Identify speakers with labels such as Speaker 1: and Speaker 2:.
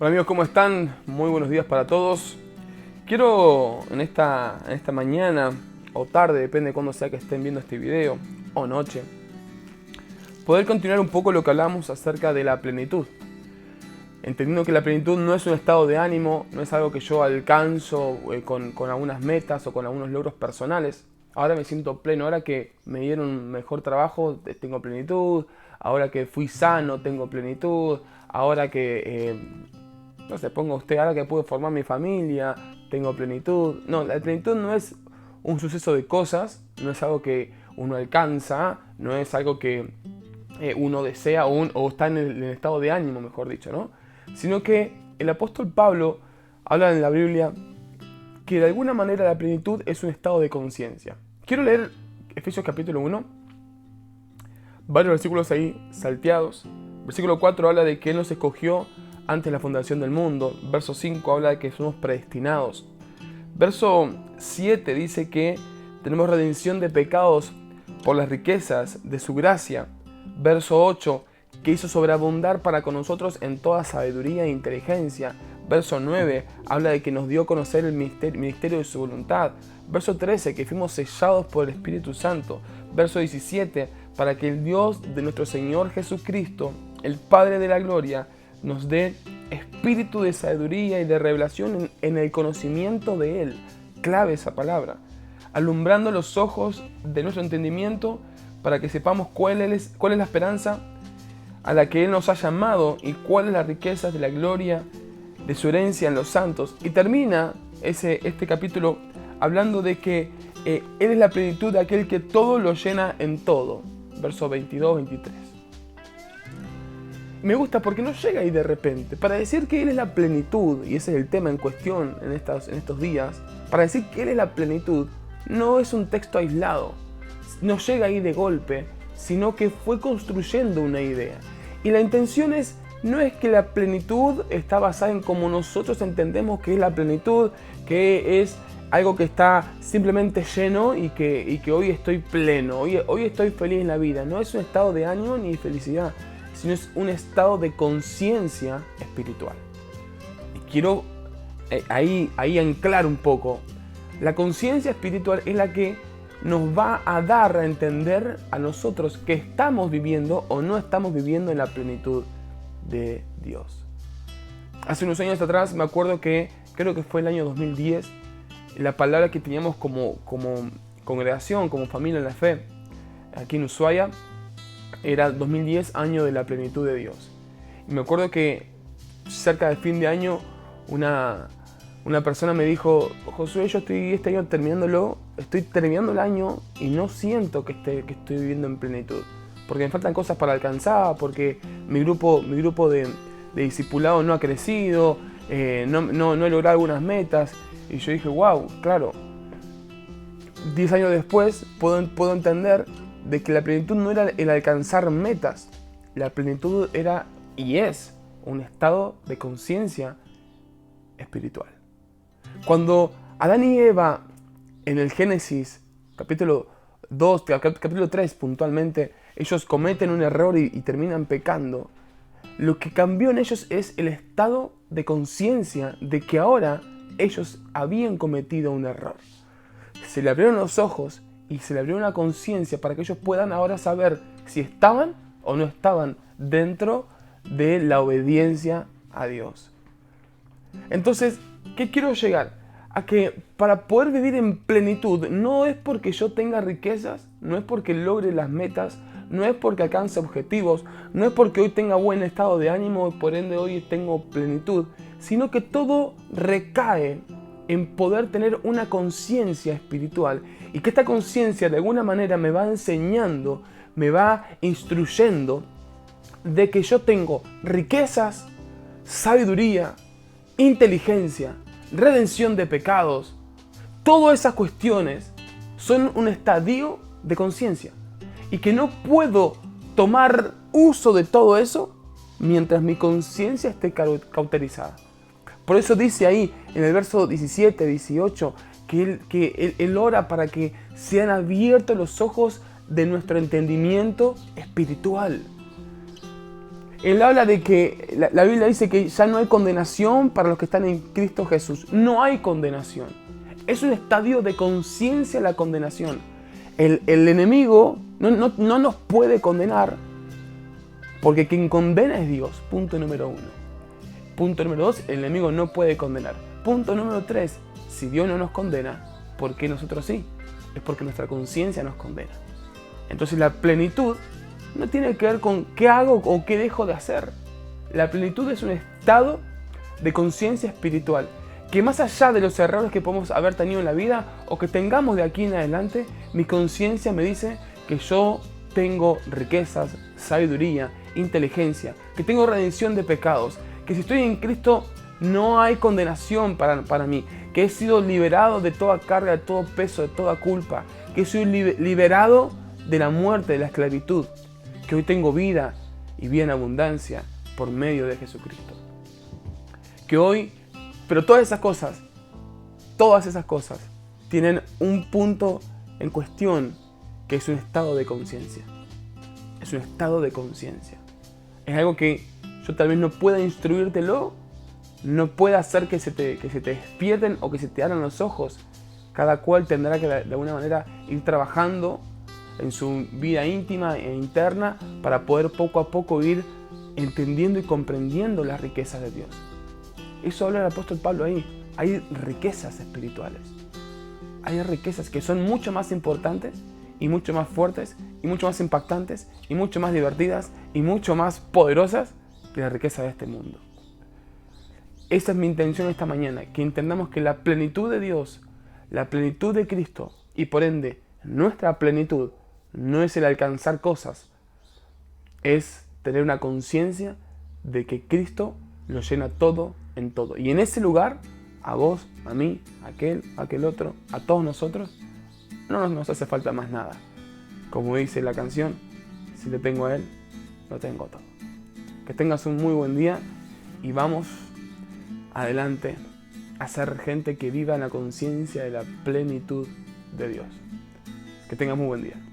Speaker 1: Hola amigos, ¿cómo están? Muy buenos días para todos. Quiero en esta mañana o tarde, depende de cuándo sea que estén viendo este video, o noche, poder continuar un poco lo que hablamos acerca de la plenitud. Entendiendo que la plenitud no es un estado de ánimo, no es algo que yo alcanzo con algunas metas o con algunos logros personales. Ahora me siento pleno, ahora que me dieron un mejor trabajo, tengo plenitud. Ahora que fui sano, tengo plenitud. Ahora que, no sé, ponga usted, ahora que pude formar mi familia, tengo plenitud. No, la plenitud no es un suceso de cosas, no es algo que uno alcanza, no es algo que uno desea o está en el estado de ánimo, mejor dicho, ¿no? Sino que el apóstol Pablo habla en la Biblia que de alguna manera la plenitud es un estado de conciencia. Quiero leer Efesios capítulo 1, varios versículos ahí salteados. Versículo 4 habla de que Él nos escogió antes de la fundación del mundo. Verso 5 habla de que somos predestinados. Verso 7 dice que tenemos redención de pecados por las riquezas de su gracia. Verso 8, que hizo sobreabundar para con nosotros en toda sabiduría e inteligencia. Verso 9, habla de que nos dio a conocer el ministerio de su voluntad. Verso 13, que fuimos sellados por el Espíritu Santo. Verso 17, para que el Dios de nuestro Señor Jesucristo, el Padre de la Gloria, nos dé espíritu de sabiduría y de revelación en el conocimiento de Él. Clave esa palabra. Alumbrando los ojos de nuestro entendimiento para que sepamos cuál es la esperanza a la que Él nos ha llamado y cuál es la riqueza de la gloria de su herencia en los santos. Y termina este capítulo hablando de que Él es la plenitud de aquel que todo lo llena en todo. Versos 22-23. Me gusta porque no llega ahí de repente. Para decir que Él es la plenitud, y ese es el tema en cuestión en estos días, para decir que Él es la plenitud, no es un texto aislado. No llega ahí de golpe, sino que fue construyendo una idea. Y la intención no es que la plenitud está basada en cómo nosotros entendemos que es la plenitud, que es algo que está simplemente lleno y que hoy estoy pleno, hoy estoy feliz en la vida. No es un estado de ánimo ni felicidad, sino es un estado de conciencia espiritual. Y quiero ahí anclar un poco. La conciencia espiritual es la que nos va a dar a entender a nosotros que estamos viviendo o no estamos viviendo en la plenitud de Dios. Hace unos años atrás me acuerdo que, creo que fue el año 2010, la palabra que teníamos como congregación, como familia en la fe, aquí en Ushuaia, era 2010, año de la plenitud de Dios. Y me acuerdo que cerca del fin de año una persona me dijo: Josué, yo estoy este año estoy terminando el año y no siento que estoy viviendo en plenitud. Porque me faltan cosas para alcanzar, porque mi grupo de discipulado no ha crecido, no he logrado algunas metas. Y yo dije, wow, claro, 10 años después puedo entender de que la plenitud no era el alcanzar metas. La plenitud era y es un estado de conciencia espiritual. Cuando Adán y Eva en el Génesis, capítulo 2, capítulo 3 puntualmente, ellos cometen un error y terminan pecando, lo que cambió en ellos es el estado de conciencia de que ahora ellos habían cometido un error. Se le abrieron los ojos y se le abrió una conciencia para que ellos puedan ahora saber si estaban o no estaban dentro de la obediencia a Dios. Entonces, ¿qué quiero llegar? A que para poder vivir en plenitud no es porque yo tenga riquezas, no es porque logre las metas, no es porque alcance objetivos, no es porque hoy tenga buen estado de ánimo y por ende hoy tengo plenitud, sino que todo recae en poder tener una conciencia espiritual y que esta conciencia de alguna manera me va enseñando, me va instruyendo de que yo tengo riquezas, sabiduría, inteligencia, redención de pecados. Todas esas cuestiones son un estadio de conciencia y que no puedo tomar uso de todo eso mientras mi conciencia esté cauterizada. Por eso dice ahí en el verso 17, 18 que él ora para que sean abiertos los ojos de nuestro entendimiento espiritual. Él habla de que la Biblia dice que ya no hay condenación para los que están en Cristo Jesús. No hay condenación. Es un estadio de conciencia la condenación. El enemigo no nos puede condenar porque quien condena es Dios. Punto número 1. Punto número 2, el enemigo no puede condenar. Punto número 3, si Dios no nos condena, ¿por qué nosotros sí? Es porque nuestra conciencia nos condena. Entonces la plenitud no tiene que ver con qué hago o qué dejo de hacer. La plenitud es un estado de conciencia espiritual que más allá de los errores que podemos haber tenido en la vida o que tengamos de aquí en adelante, mi conciencia me dice que yo tengo riquezas, sabiduría, inteligencia, que tengo redención de pecados, que si estoy en Cristo no hay condenación para mí, que he sido liberado de toda carga, de todo peso, de toda culpa, que soy liberado de la muerte, de la esclavitud, que hoy tengo vida y vida en abundancia por medio de Jesucristo. Que hoy, pero todas esas cosas tienen un punto en cuestión que es un estado de conciencia. Es un estado de conciencia. Es algo que yo tal vez no pueda instruírtelo, no pueda hacer que se te despierten o que se te abran los ojos. Cada cual tendrá que de alguna manera ir trabajando en su vida íntima e interna para poder poco a poco ir entendiendo y comprendiendo las riquezas de Dios. Eso habla el apóstol Pablo ahí. Hay riquezas espirituales. Hay riquezas que son mucho más importantes y mucho más fuertes y mucho más impactantes y mucho más divertidas y mucho más poderosas que la riqueza de este mundo. Esa es mi intención esta mañana, que entendamos que la plenitud de Dios, la plenitud de Cristo y por ende nuestra plenitud no es el alcanzar cosas, es tener una conciencia de que Cristo lo llena todo en todo. Y en ese lugar, a vos, a mí, a aquel otro, a todos nosotros, no nos hace falta más nada. Como dice la canción, si le tengo a Él, lo tengo todo. Que tengas un muy buen día y vamos adelante a ser gente que viva en la conciencia de la plenitud de Dios. Que tengas muy buen día.